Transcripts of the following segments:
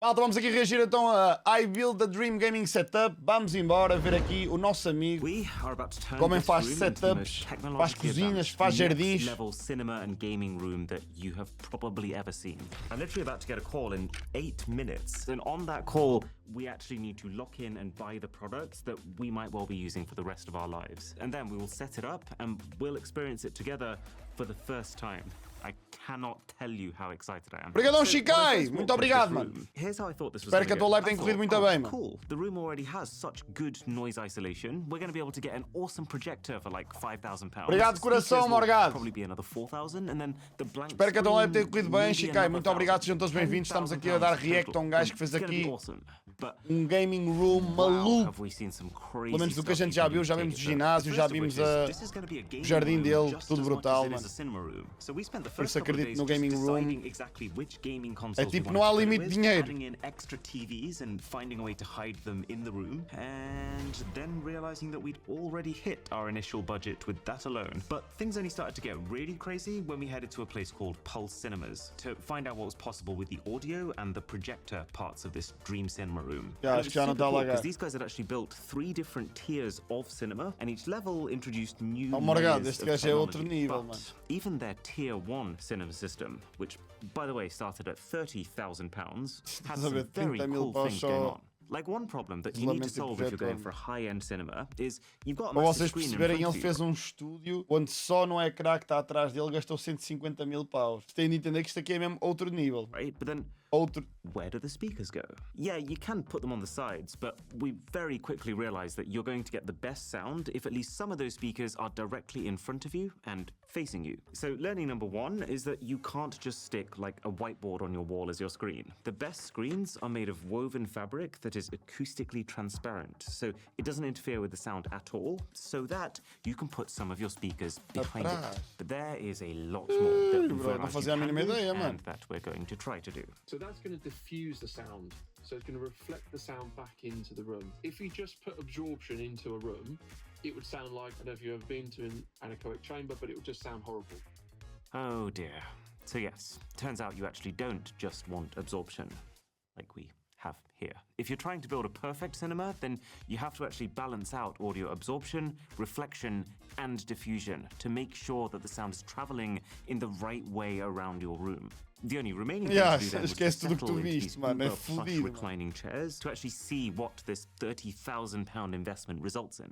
Malta, vamos aqui reagir então a I Build a Dream Gaming Setup. Vamos embora ver aqui o nosso amigo como faz setups, faz cozinhas, faz jardins. Level cinema and gaming room that you have probably ever seen. I'm literally about to get a call in 8 minutes, and on that call we actually need to lock in and buy the products that we might well be using for the rest of our lives, and then we will set it up and we'll experience it together for the first time. I cannot tell you how excited I am. Obrigadão, Chikai! Muito obrigado, mano. Here's how I thought this was. Espero que a tua live tenha corrido muito bem, mano. Cool. The room already has such good noise isolation. We're going to be able to get an awesome projector for like £5,000. Obrigado, coração, Morgado. Probably be another 4,000, and then the blank. Espero que a tua live tenha corrido bem, Chikai. Muito obrigado, sejam todos bem-vindos. Estamos aqui a dar react a um gajo que fez aqui um gaming room maluco. Pelo menos do que a gente já viu, já vimos o ginásio, já vimos o jardim dele, tudo brutal, mano. Por isso acredito no gaming room. É tipo, não há limite de dinheiro. Extra TVs and finding a way to hide them in the room, and then realizing that we'd already hit our initial budget with that alone. But things only started to get really crazy when we headed to a place called Pulse Cinemas to find out what was possible with the audio and the projector parts of this dream cinema room. Yeah, acho que já não está lá, because these guys had actually built 3 different tiers of cinema, and each level introduced new Morgado, layers este of gajo é outro technology. nível, But mano. even their tier 1 cinema system, which by the way started at £30,000, had some very cool things going on. Like one problem that you need to solve if you're going for a high-end cinema is you've got a Para massive vocês screen in perceberem, front ele of fez you. um estúdio onde só no ecrã que está atrás dele gastou 150 mil paus. Você tem de entender que isto aqui é mesmo outro nível. Right, but then where do the speakers go? Yeah, you can put them on the sides, but we very quickly realized that you're going to get the best sound if at least some of those speakers are directly in front of you and facing you. So learning number 1 is that you can't just stick like a whiteboard on your wall as your screen. The best screens are made of woven fabric that is acoustically transparent, so it doesn't interfere with the sound at all, so that you can put some of your speakers behind it. But there is a lot more that we've realized you can do and that we're going to try to do. So that's going to diffuse the sound, so it's going to reflect the sound back into the room. If you just put absorption into a room, it would sound like, I don't know if you've ever been to an anechoic chamber, but it would just sound horrible. Oh dear. So yes, turns out you actually don't just want absorption, like we have here. If you're trying to build a perfect cinema, then you have to actually balance out audio absorption, reflection, and diffusion to make sure that the sound is traveling in the right way around your room. The only remaining thing to do then was to settle into these uber plush reclining chairs to actually see what this £30,000 investment results in.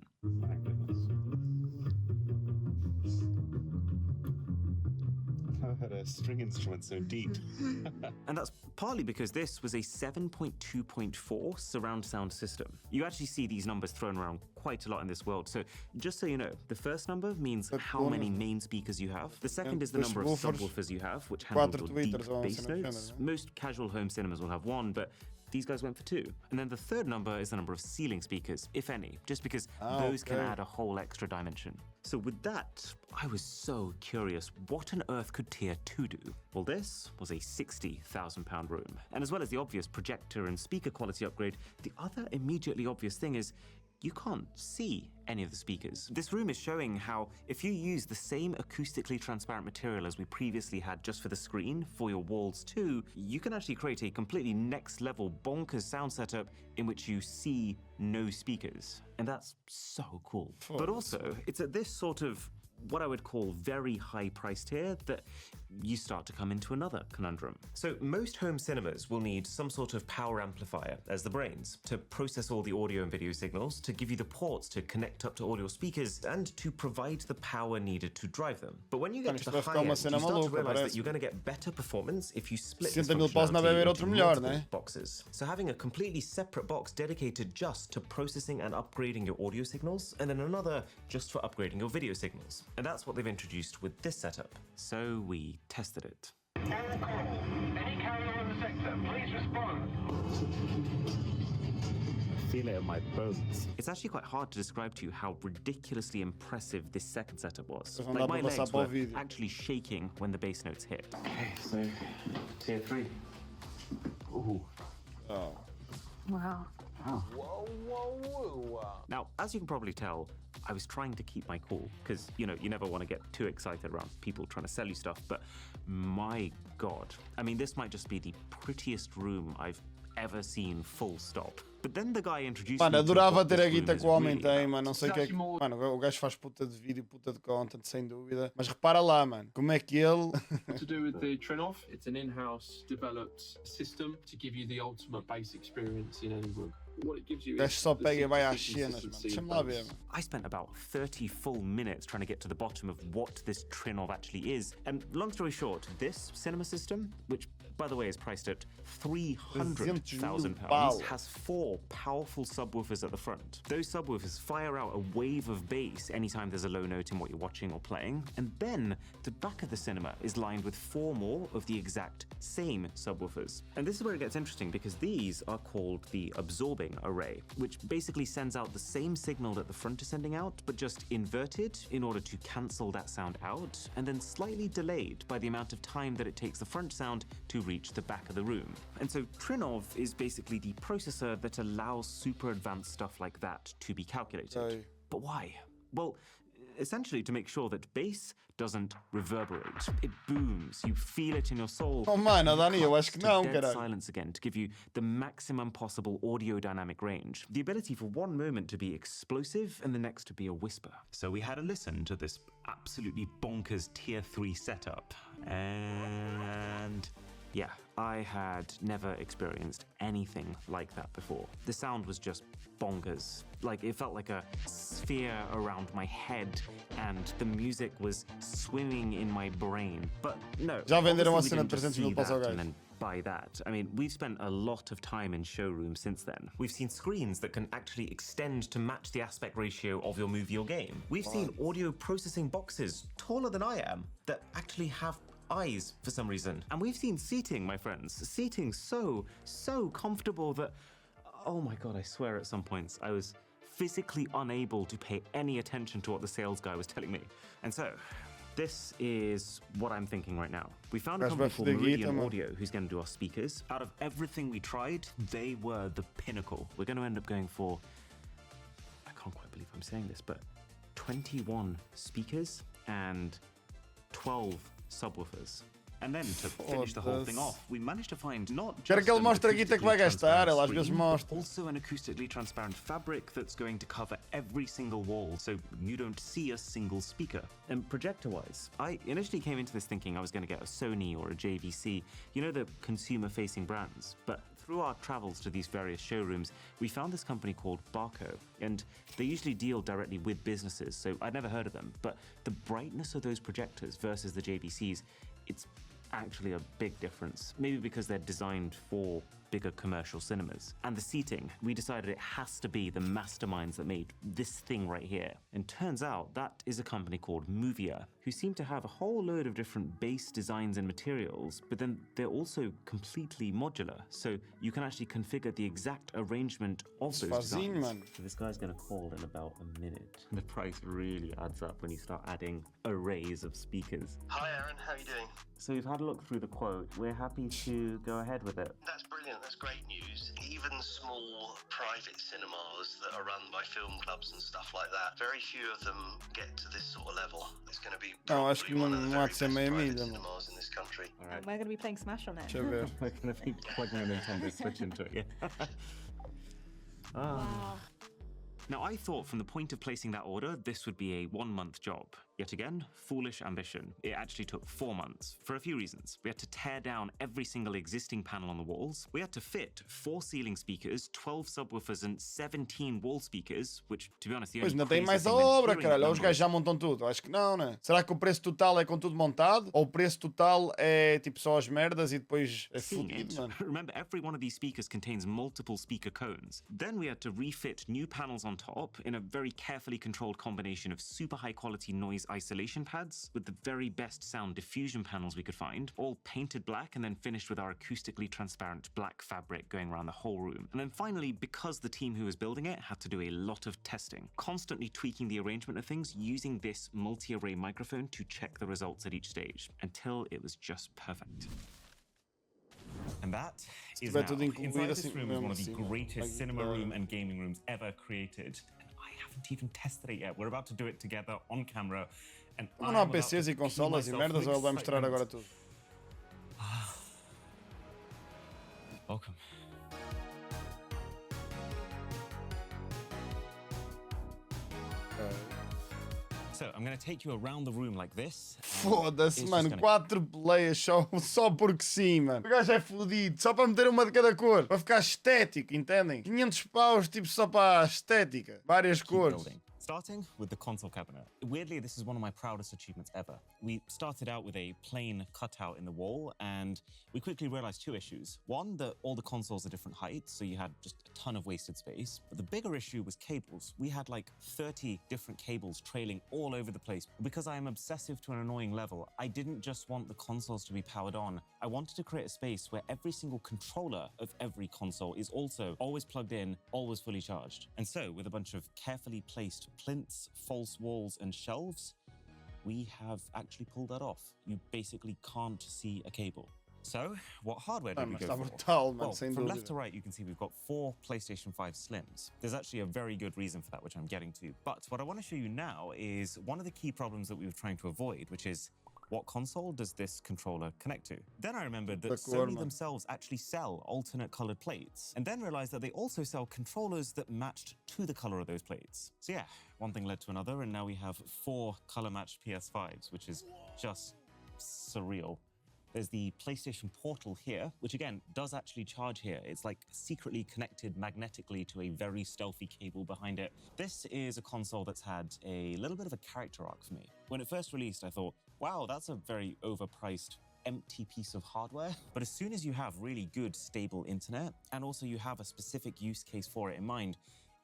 Had a string instrument so deep. And that's partly because this was a 7.2.4 surround sound system. You actually see these numbers thrown around quite a lot in this world. So just so you know, the first number means how many main speakers you have. The second is the number of subwoofers you have, which handles your deep bass notes. Most casual home cinemas will have 1, but these guys went for 2. And then the third number is the number of ceiling speakers, if any, just because those can add a whole extra dimension. So with that, I was so curious, what on earth could tier 2 do? Well, this was a £60,000 room. And as well as the obvious projector and speaker quality upgrade, the other immediately obvious thing is you can't see any of the speakers. This room is showing how if you use the same acoustically transparent material as we previously had just for the screen for your walls too, you can actually create a completely next level bonkers sound setup in which you see no speakers. And that's so cool. But also, it's at this sort of what I would call very high priced tier that you start to come into another conundrum. So most home cinemas will need some sort of power amplifier as the brains to process all the audio and video signals, to give you the ports to connect up to audio speakers, and to provide the power needed to drive them. But when you get to the high end, you start to realize that you're going to get better performance if you split this functionality into multiple boxes. So having a completely separate box dedicated just to processing and upgrading your audio signals, and then another just for upgrading your video signals. And that's what they've introduced with this setup. So we tested it. Any carrier in the sector, please respond. I feel it in my bones. It's actually quite hard to describe to you how ridiculously impressive this second setup was. Like my legs were actually shaking when the bass notes hit. Okay, so tier 3. Ooh. Oh. Wow. Now, as you can probably tell, I was trying to keep my cool because, you know, you never want to get too excited around people trying to sell you stuff, but my God. I mean, this might just be the prettiest room I've ever seen, full stop. But then the guy introduced Mano, me to adorava what ter this a guita room que o homem is really tem, about. mano. Não sei o que é que. More- Mano, o gajo faz puta de vídeo, puta de content, sem dúvida. Mas repara lá, mano. Como é que ele. to do with the Trinov. It's an in-house developed system to give you the ultimate bass experience in any room. What it gives you O gajo is só the pega e vai às consistency cenas, mano. of Deixa-me lá ver, bass. mano. I spent about 30 full minutes trying to get to the bottom of what this Trinov actually is. And long story short, this cinema system, which by the way is priced at £300,000, has 4 powerful subwoofers at the front. Those subwoofers fire out a wave of bass anytime there's a low note in what you're watching or playing. And then the back of the cinema is lined with 4 more of the exact same subwoofers. And this is where it gets interesting, because these are called the absorbing array, which basically sends out the same signal that the front is sending out, but just inverted in order to cancel that sound out, and then slightly delayed by the amount of time that it takes the front sound to reach the back of the room. And so Trinov is basically the processor that allows super advanced stuff like that to be calculated. Sei. But why? Well, essentially to make sure that bass doesn't reverberate. It booms. You feel it in your soul. Oh, mano, Dani, eu acho que To não, dead caralho. silence again to give you the maximum possible audio dynamic range. The ability for one moment to be explosive and the next to be a whisper. So we had a listen to this absolutely bonkers tier 3 setup. And yeah, I had never experienced anything like that before. The sound was just bonkers. Like, it felt like a sphere around my head, and the music was swimming in my brain. But no, Já venderam a obviously we cena de didn't just 300 mil see paus ao that gajo. and then buy that. I mean, we've spent a lot of time in showrooms since then. We've seen screens that can actually extend to match the aspect ratio of your movie or game. We've seen audio processing boxes taller than I am that actually have eyes for some reason. And we've seen seating, my friends. Seating so comfortable that, oh my God, I swear at some points I was physically unable to pay any attention to what the sales guy was telling me. And so, this is what I'm thinking right now. We found a That's company rough called for the guitar, Meridian man. Audio who's going to do our speakers. Out of everything we tried, they were the pinnacle. We're going to end up going for, I can't quite believe I'm saying this, but 21 speakers and 12 subwoofers. And then to finish the whole thing Foda-se. off, we managed to find not Quero just que ele an mostre a guita que vai acoustically gastar, transparent ele às vezes screen, mostra. also an acoustically transparent fabric that's going to cover every single wall, so you don't see a single speaker. And projector-wise, I initially came into this thinking I was going to get a Sony or a JVC, you know, the consumer-facing brands. But through our travels to these various showrooms, we found this company called Barco, and they usually deal directly with businesses, so I'd never heard of them. But the brightness of those projectors versus the JVCs, it's actually a big difference. Maybe because they're designed for bigger commercial cinemas. And the seating, we decided it has to be the masterminds that made this thing right here. And turns out that is a company called Movia, who seem to have a whole load of different base designs and materials, but then they're also completely modular. So you can actually configure the exact arrangement of those Sozinho, designs. mano. So this guy's gonna call in about a minute. The price really adds up when you start adding arrays of speakers. Hi Aaron, how are you doing? So we've had a look through the quote. We're happy to go ahead with it. That's brilliant, that's great news. Even small private cinemas that are run by film clubs and stuff like that, very few of them get to this sort of level. It's going to be Não, acho que probably one of the não very há de ser best meia private milha, mano. cinemas in this country. All right. We're going to be playing Smash on it. Deixa eu ver. We're gonna be plugging a Nintendo Switch into it. Yeah. Wow. Now, I thought from the point of placing that order, this would be a 1-month job. Yet again, foolish ambition. It actually took 4 months, for a few reasons. We had to tear down every single existing panel on the walls. We had to fit 4 ceiling speakers, 12 subwoofers, and 17 wall speakers, which, to be honest, the Pois only não tem crazy mais a thing when obra, hearing caralho. the Ou os gajos numbers- já montam tudo? Acho que não, né? Será que o preço total é com tudo montado? Ou o preço total é tipo só as merdas e depois é Seeing fudido, it, mano? remember every one of these speakers contains multiple speaker cones. Then we had to refit new panels on top in a very carefully controlled combination of super high quality noise isolation pads with the very best sound diffusion panels we could find, all painted black and then finished with our acoustically transparent black fabric going around the whole room. And then finally, because the team who was building it had to do a lot of testing, constantly tweaking the arrangement of things using this multi-array microphone to check the results at each stage until it was just perfect. And that is tiver now. tudo incluído Inside this assim room is mesmo, one of the assim, greatest aí cinema dá. room and gaming rooms ever created. And I haven't even tested it yet. We're about to do it together on camera. And Como I não há am about PCs to e pee consolas e myself merdas, with ou ele vai mostrar excitement. agora tudo? Welcome. So I'm going to take you around the room like this. Foda-se, mano. 4 boleias só porque sim, mano. O gajo é fodido. Só para meter uma de cada cor. Para ficar estético, entendem? 500 paus, tipo, só para a estética. Várias cores. Starting with the console cabinet. Weirdly, this is one of my proudest achievements ever. We started out with a plain cutout in the wall, and we quickly realized 2 issues. One, that all the consoles are different heights, so you had just a ton of wasted space. But the bigger issue was cables. We had like 30 different cables trailing all over the place. Because I am obsessive to an annoying level, I didn't just want the consoles to be powered on. I wanted to create a space where every single controller of every console is also always plugged in, always fully charged. And so, with a bunch of carefully placed plinths, false walls, and shelves, we have actually pulled that off. You basically can't see a cable. So, what hardware did we go for? Well, from left to right, you can see we've got 4 PlayStation 5 Slims. There's actually a very good reason for that, which I'm getting to. But what I want to show you now is one of the key problems that we were trying to avoid, which is, what console does this controller connect to? Then I remembered that Sony themselves actually sell alternate colored plates, and then realized that they also sell controllers that matched to the color of those plates. So yeah, one thing led to another, and now we have 4 color-matched PS5s, which is just surreal. There's the PlayStation Portal here, which again, does actually charge here. It's like secretly connected magnetically to a very stealthy cable behind it. This is a console that's had a little bit of a character arc for me. When it first released, I thought, wow, that's a very overpriced, empty piece of hardware. But as soon as you have really good, stable internet, and also you have a specific use case for it in mind,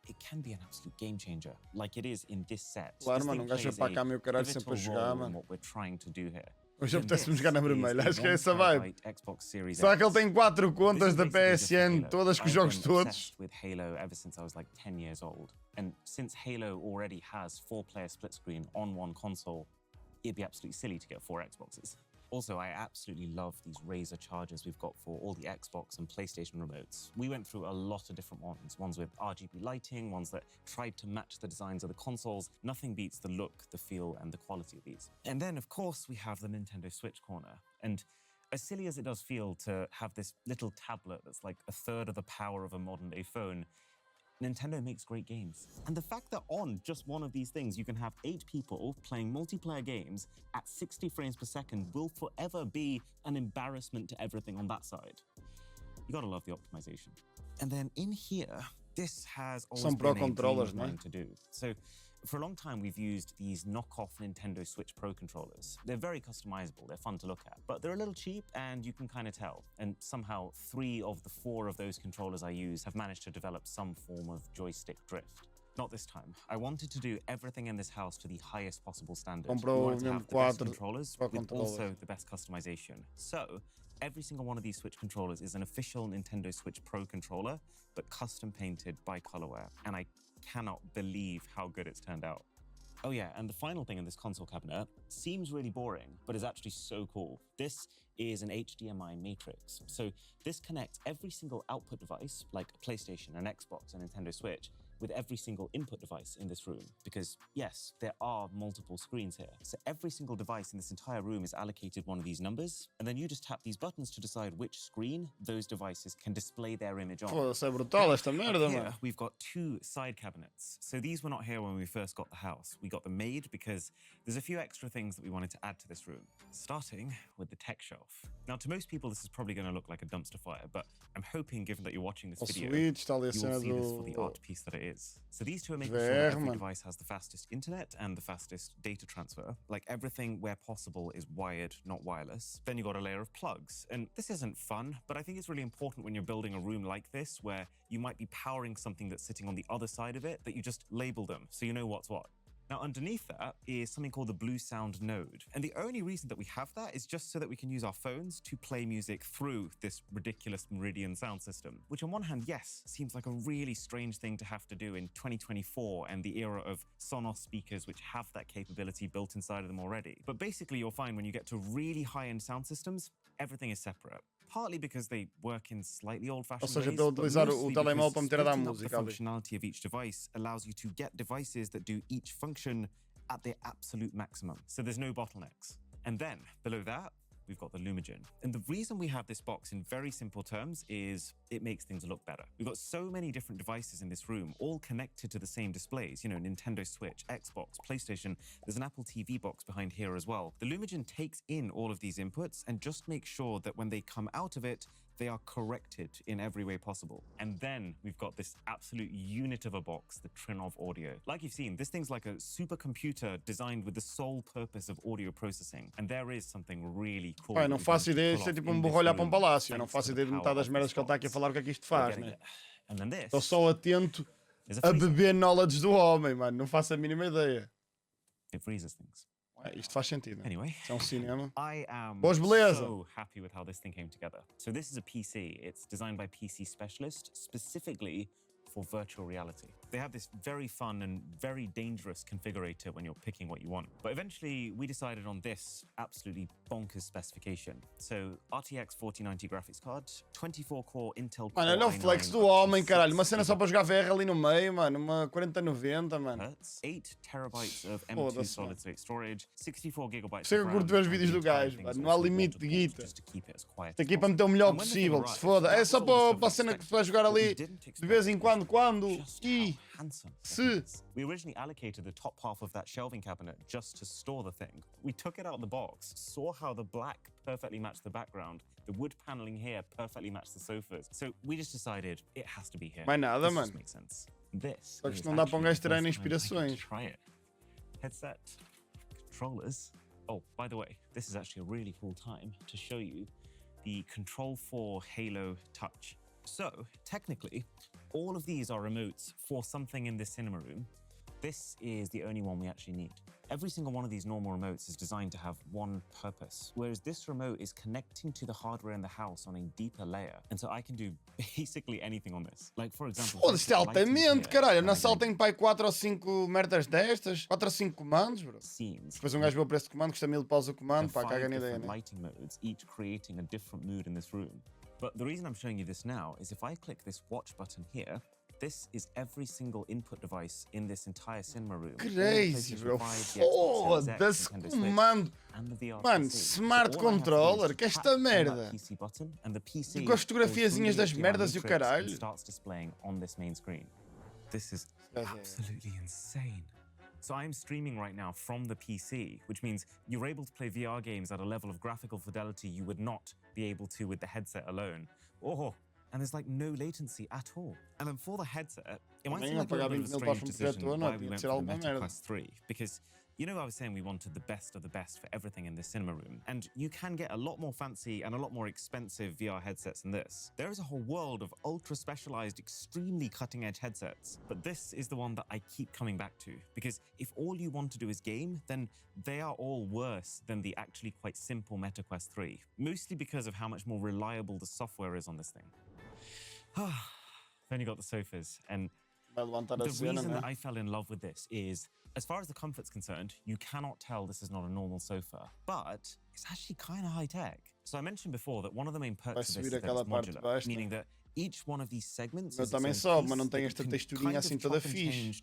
it can be an absolute game changer, like it is in this set. Claro, mano, um gajo vai para cá meu caralho sempre a jogar, mano. What we're trying to do here. Hoje apetece-me jogar na vermelha, acho que é essa vibe. Será que ele tem 4 contas da PSN, todas com os jogos todos? With Halo ever since I was like 10 years old. And since Halo already has 4-player split screen on one console, it'd be absolutely silly to get 4 Xboxes. Also, I absolutely love these Razer chargers we've got for all the Xbox and PlayStation remotes. We went through a lot of different ones with RGB lighting, ones that tried to match the designs of the consoles. Nothing beats the look, the feel, and the quality of these. And then, of course, we have the Nintendo Switch corner. And as silly as it does feel to have this little tablet that's like 1/3 of the power of a modern-day phone, Nintendo makes great games. And the fact that on just one of these things you can have 8 people playing multiplayer games at 60 frames per second will forever be an embarrassment to everything on that side. You gotta love the optimization. And then in here, this has always been a dream of mine to do. So for a long time, we've used these knockoff Nintendo Switch Pro controllers. They're very customizable, they're fun to look at, but they're a little cheap and you can kind of tell. And somehow 3 of the 4 of those controllers I use have managed to develop some form of joystick drift. Not this time. I wanted to do everything in this house to the highest possible standard. We wanted to have the best controllers with also the best customization. So every single one of these Switch controllers is an official Nintendo Switch Pro controller, but custom painted by Colorware. And I cannot believe how good it's turned out. Oh yeah, and the final thing in this console cabinet seems really boring, but is actually so cool. This is an HDMI matrix. So this connects every single output device, like a PlayStation, an Xbox, a Nintendo Switch, with every single input device in this room. Because yes, there are multiple screens here. So every single device in this entire room is allocated one of these numbers, and then you just tap these buttons to decide which screen those devices can display their image on. Foda-se, é brutal esta merda, mano. We've got 2 side cabinets. So these were not here when we first got the house. We got them made because there's a few extra things that we wanted to add to this room. Starting with the tech shelf. Now, to most people, this is probably going to look like a dumpster fire, but I'm hoping, given that you're watching this video, you will see this for the art piece that it is. So these 2 are making sure that every device has the fastest internet and the fastest data transfer. Like everything where possible is wired, not wireless. Then you got a layer of plugs. And this isn't fun, but I think it's really important when you're building a room like this, where you might be powering something that's sitting on the other side of it, that you just label them so you know what's what. Now, underneath that is something called the Blue Sound node. And the only reason that we have that is just so that we can use our phones to play music through this ridiculous Meridian sound system. Which on one hand, yes, seems like a really strange thing to have to do in 2024 and the era of Sonos speakers which have that capability built inside of them already. But basically, you'll find when you get to really high-end sound systems, everything is separate. Partly because they work in slightly old-fashioned ways, but mostly because splitting up the functionality of each device allows you to get devices that do each function at their absolute maximum. So there's no bottlenecks. And then, below that, we've got the Lumigen. And the reason we have this box in very simple terms is it makes things look better. We've got so many different devices in this room, all connected to the same displays. You know, Nintendo Switch, Xbox, PlayStation. There's an Apple TV box behind here as well. The Lumigen takes in all of these inputs and just makes sure that when they come out of it, they are corrected in every way possible. And then we've got this absolute unit of a box, the Trinov Audio. Like you've seen, this thing's like a supercomputer designed with the sole purpose of audio processing. And there is something really cool. Pai, não faço ideia, isto é tipo um burro olhar para um palácio. Eu não faço ideia de metade das merdas que ele está aqui a falar, o que é que isto faz, né? Estou só atento a beber knowledge do homem, mano. Não faço a mínima ideia. It freezes things. Isto faz sentido. Anyway, é um cinema. I am so happy with how this thing came together. So this is a PC. It's designed by PC Specialist, specifically for virtual reality. They have this very fun and very dangerous configurator when you're picking what you want. But eventually, we decided on this absolutely bonkers specification. So RTX 4090 graphics card, 24-core Intel Core Mano, olha o flex do homem, caralho. Uma cena só para jogar VR ali no meio, mano. Uma 4090, mano. 8 terabytes of M2 solid state storage, 64 gigabytes. Sei que eu curto ver os vídeos do gajo, mano. Não há limite de guita. Isto aqui para meter o melhor possível, que se foda. É só para a cena que tu vais jogar ali de vez em quando. E se we originally allocated the top half of that shelving cabinet just to store the thing. We took it out of the box, saw how the black perfectly matched the background, the wood paneling here perfectly matched the sofas. So we just decided it has to be here. Mais nada, mano. Makes sense. This só que isto não dá para um gajo ter ainda inspirações. Try it. Headset, controllers. Oh, by the way, this is actually a really cool time to show you the Control 4 Halo Touch. So, technically, all of these are remotes for something in this cinema room. This is the only one we actually need. Every single one of these normal remotes is designed to have one purpose, whereas this remote is connecting to the hardware in the house on a deeper layer. And so I can do basically anything on this. Like, for example... Foda-se altamente, caralho. Na sala tem pai 4 ou 5 merdas destas. 4 ou 5 comandos, bro. Depois um gajo vê o preço de comando, custa 1000 paus o comando. Pá, caga na ideia, né? Lighting modes, each creating a different mood in this room. But the reason I'm showing you this now is if I click this watch button here, this is every single input device in this entire cinema room. Crazy, bro. Foda-se, comando. Mano, smart controller, que esta merda. Com as fotografiazinhas das merdas e o caralho. This is absolutely insane. So I'm streaming right now from the PC, which means you're able to play VR games at a level of graphical fidelity you would not be able to with the headset alone. Oh, and there's like no latency at all. And then for the headset, it might seem like a little bit of a strange decision why we went for the Meta Quest 3, because you know I was saying we wanted the best of the best for everything in this cinema room, and you can get a lot more fancy and a lot more expensive VR headsets than this. There is a whole world of ultra-specialized, extremely cutting-edge headsets, but this is the one that I keep coming back to, because if all you want to do is game, then they are all worse than the actually quite simple Meta Quest 3, mostly because of how much more reliable the software is on this thing. I've only got the sofas, and the reason that I fell in love with this is, as far as the comfort's concerned, you cannot tell this is not a normal sofa, but it's actually kind of high-tech. So I mentioned before that one of the main perks of this is that it's modular, meaning that each one of these segments is também sobe, mas não tem esta texturinha assim toda fixe.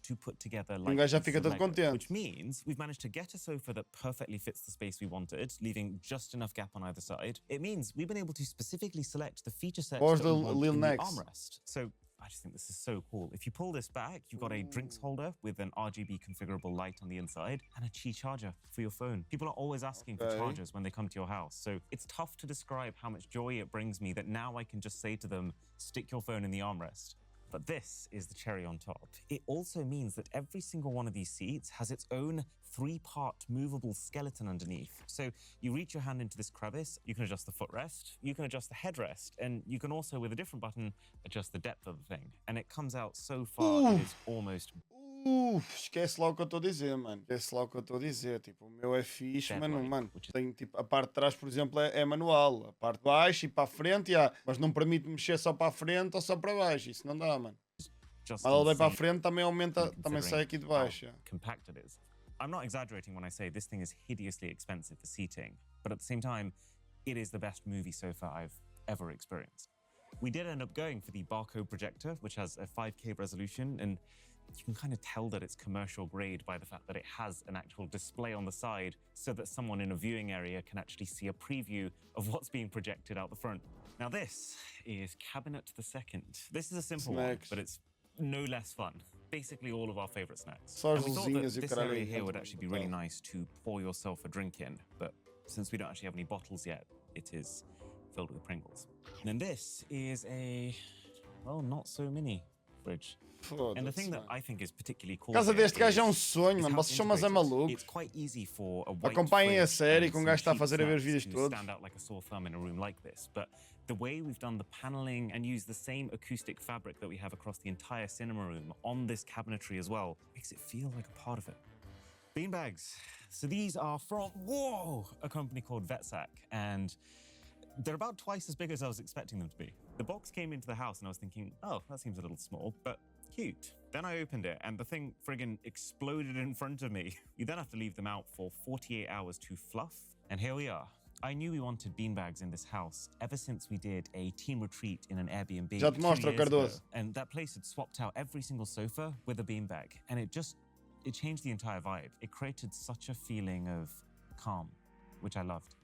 Gajo já fica todo contente. Which means we've managed to get a sofa that perfectly fits the space we wanted, leaving just enough gap on either side. It means we've been able to specifically select the feature sets that we want in the armrest. So I just think this is so cool. If you pull this back, you've got a drinks holder with an RGB configurable light on the inside and a Qi charger for your phone. People are always asking for chargers when they come to your house, so it's tough to describe how much joy it brings me that now I can just say to them, stick your phone in the armrest. But this is the cherry on top. It also means that every single one of these seats has its own 3-part movable skeleton underneath. So you reach your hand into this crevice, you can adjust the footrest, you can adjust the headrest, and you can also, with a different button, adjust the depth of the thing. And it comes out so far, it is almost... Esquece lá o que eu estou a dizer, mano. Esquece lá o que eu estou a dizer. Tipo, o meu é fixe, mano. Tem, tipo, a parte de trás, por exemplo, é manual. A parte de baixo e para a frente, mas não permite mexer só para a frente ou só para baixo. Isso não dá, mano. Mas ele vai para a frente, também aumenta, também sai aqui de baixo. Compact it is. I'm not exaggerating when I say this thing is hideously expensive for seating, but at the same time, it is the best movie sofa I've ever experienced. We did end up going for the barcode projector, which has a 5K resolution, and you can kind of tell that it's commercial grade by the fact that it has an actual display on the side so that someone in a viewing area can actually see a preview of what's being projected out the front. Now this is Cabinet the Second. This is a simple one, but it's no less fun. Basically all of our favorite snacks. And we thought that this area here would actually be really nice to pour yourself a drink in, but since we don't actually have any bottles yet, it is filled with Pringles. And then this is a, well, not so mini fridge. And the thing that I think is particularly cool. A casa deste gajo é um sonho, mano. Vocês são mas é malucos. It's quite easy for a white Acompanhem a fridge série and que um some gajo está a cheap fazer a ver os snacks vídeos to todos. stand out like a sore thumb in a room like this, but the way we've done the paneling and used the same acoustic fabric that we have across the entire cinema room on this cabinetry as well makes it feel like a part of it. Beanbags. So these are from, whoa, a company called Vetsac, and they're about twice as big as I was expecting them to be. The box came into the house and I was thinking, oh, that seems a little small, but cute. Then I opened it and the thing friggin' exploded in front of me. You then have to leave them out for 48 hours to fluff, and here we are. I knew we wanted beanbags in this house ever since we did a team retreat in an Airbnb Já te 2 mostro, years ago. Cardoso. And that place had swapped out every single sofa with a beanbag, and it changed the entire vibe. It created such a feeling of calm, which I loved.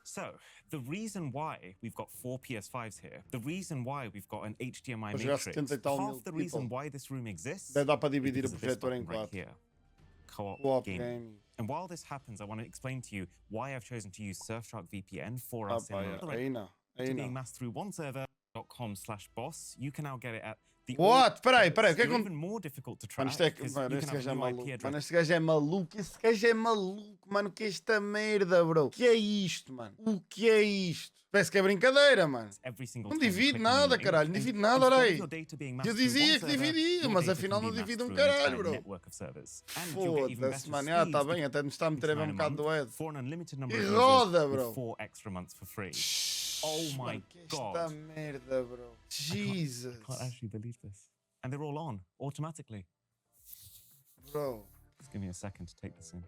So, the reason why we've got 4 PS5s here, the reason why we've got an HDMI Mas jogar matrix, 70 e tal mil half the reason people. why this room exists Dá para dividir o is because of this projetor em button right 4. here. Co-op Co-op gaming. gaming. And while this happens, I want to explain to you why I've chosen to use Surfshark VPN for Ah, us pá, in aí não. Aí being não. masked through one server.com/boss. You can now get it at the What? Peraí, o que é que You're even more difficult to track Mano, isto é, because mano, you este can have gajo é a new IP maluco. address. Mano, este gajo é maluco. Este gajo é maluco, mano. Que é esta merda, bro? O que é isto, mano? O que é isto? Parece que é brincadeira, mano. Every single Não time divide clicking nada, in, caralho. Não and divide nada, instead olha of aí. your data being Eu masked dizia through que one server, dividia, your mas data afinal can não be divide masked um through an caralho, entire bro. network of servers. And you'll get even Foda-se, better mano. Ah, tá speeds bem. Até me está a meter a ver um bocado do Ed. for an unlimited number E of roda, users bro. with 4 extra months for free. Oh my Mano, que esta god. merda, bro. Jesus. Can't actually believe this. And they're all on automatically. Bro. Just give me a second to take this in.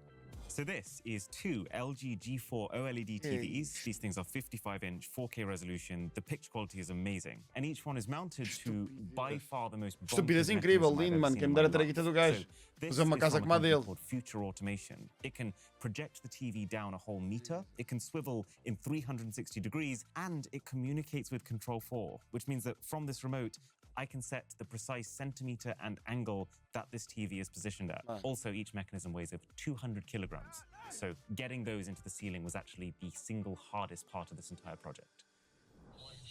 So this is 2 LG G4 OLED TVs. These things are 55-inch, 4K resolution. The picture quality is amazing. And each one is mounted to by far the most Estupidez bonkers incrível, mechanism I've lindo, ever mano. seen Quem in me dera my ter a life. guita do gajo. So this Fazer uma is casa from a como a company dele. called Future Automation. It can project the TV down a whole meter, it can swivel in 360 degrees, and it communicates with Control 4, which means that from this remote, I can set the precise centimeter and angle that this TV is positioned at. Wow. Also, each mechanism weighs over 200 kilograms. So getting those into the ceiling was actually the single hardest part of this entire project.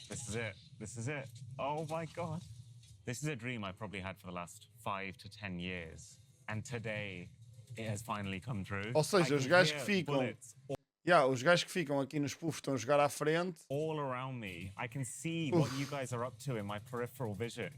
This is it. This is it. Oh my God. This is a dream I probably had for the last 5 to 10 years. And today, it has finally come true. Ou seja, I os can gajos que hear ficam. bullets Yeah, os gajos que ficam aqui nos puffs estão a jogar à frente. all around me. I can see what you guys are up to in my peripheral vision.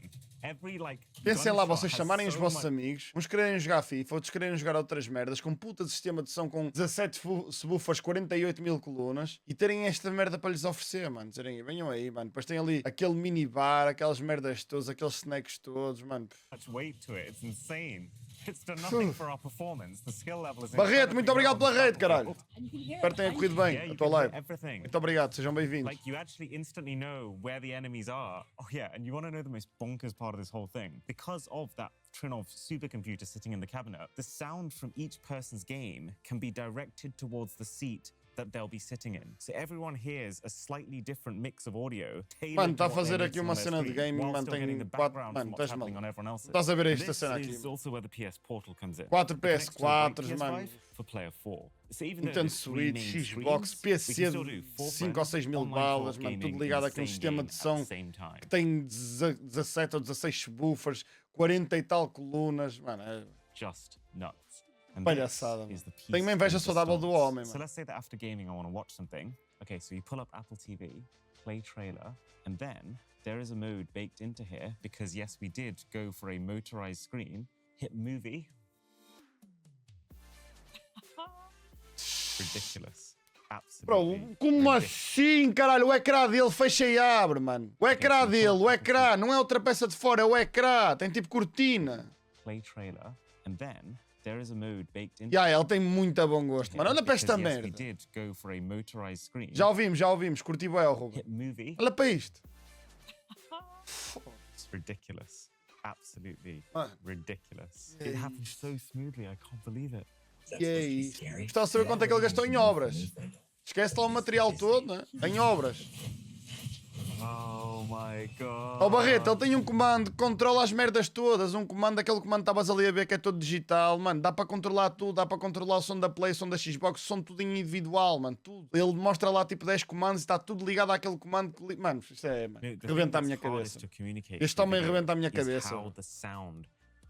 Every like Pensem lá, gunshot vocês has chamarem os so vossos much- amigos, uns quererem jogar FIFA, outros quererem jogar outras merdas, com puta de sistema de som com 17 subwoofers, 48 mil colunas, e terem esta merda para lhes oferecer, mano. Dizerem, venham aí, mano. Depois tem ali aquele minibar, aquelas merdas todas, aqueles snacks todos, mano. much weight to it. It's insane. It's done nothing for our performance. The skill level is Barreto, muito obrigado pela rede, caralho. battlefield. Espero que tenha corrido bem Yeah, a you tua can hear live. everything. Muito obrigado, sejam bem-vindos. Like you actually instantly know where the enemies are. Oh yeah, and you want to know the most bonkers part of this whole thing? Because of that Trinov supercomputer sitting in the cabinet, the sound from each person's game can be directed towards the seat that they'll be sitting in. So everyone hears a slightly different mix of audio. Mano, está a tailored to what fazer they're aqui mixing uma on their cena de screen, gaming, while mano, still getting tem the 4... background Mano, from what's estás happening on maluco. everyone else's. Estás a ver esta This cena aqui, is mano. also where the PS Portal comes in. 4 It connects to a white PS4, mano. PS5 for player 4. So even though Nintendo there's three Switch, main Xbox, screens, we PC can still do de 4 5 ou friends, 6 mil online balas, co-op mano, gaming tudo ligado in aqui the um same sistema game de at som the same time. que tem 17 ou 16 subwoofers, 40 e tal colunas, mano, é Just nuts. And palhaçada, this is mano. the piece Tenho uma inveja of the saudável do stars. homem, So mano. let's say that after gaming I want to watch something. Okay, so you pull up Apple TV, play trailer, and then there is a mode baked into here because yes, we did go for a motorized screen. Hit movie. Ridiculous. Bro, Absolutely. como ridiculous. assim, caralho? O ecrã dele fecha e abre, mano. O ecrã dele, o ecrã, não é outra peça de fora, é o ecrã, tem tipo cortina. Play trailer, and then there is a mode baked into Yeah, ele tem muito bom gosto, mano. Olha para esta because, yes, we merda. did go for a motorized screen. Já ouvimos, curti bem, Ruben. Hit movie. Olha para isto. It's ridiculous. absolutely Mano, ridiculous. que It é happened so smoothly. I can't believe it. que é isso? Gostava de saber quanto é que ele gastou em obras. Esquece lá o material todo, né? Em obras. Oh my god. Ó Barreto, ele tem um comando que controla as merdas todas. Um comando, aquele comando que estavas ali a ver que é todo digital. Mano, dá para controlar tudo. Dá para controlar o som da Play, o som da Xbox. O som tudo individual, mano. Tudo. Ele mostra lá tipo 10 comandos e está tudo ligado àquele comando. Mano, isto é... Mano, rebenta a minha cabeça. Este homem rebenta a minha cabeça. How the sound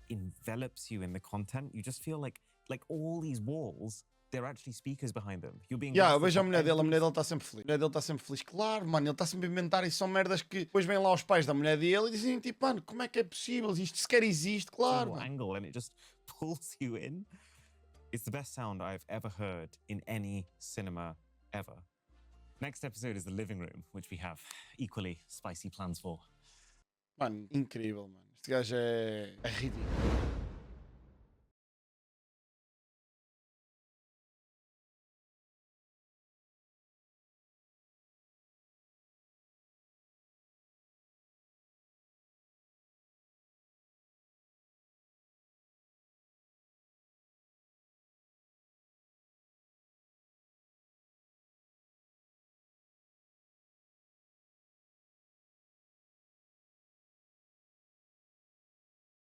envelops you in the content. You just feel like all these walls, they're actually speakers behind them. You're being Eu vejo a mulher dele está sempre feliz. A mulher dele está sempre feliz. Claro, mano, ele está sempre a inventar e são merdas que depois vêm lá os pais da mulher dele e dizem tipo, mano, como é que é possível? Isto sequer existe, claro. Mano. Angle and it just pulls you in. It's the best sound I've ever heard in any cinema ever. Next episode is the living room, which we have equally spicy plans for. Mano, incrível, mano. Este gajo é ridículo.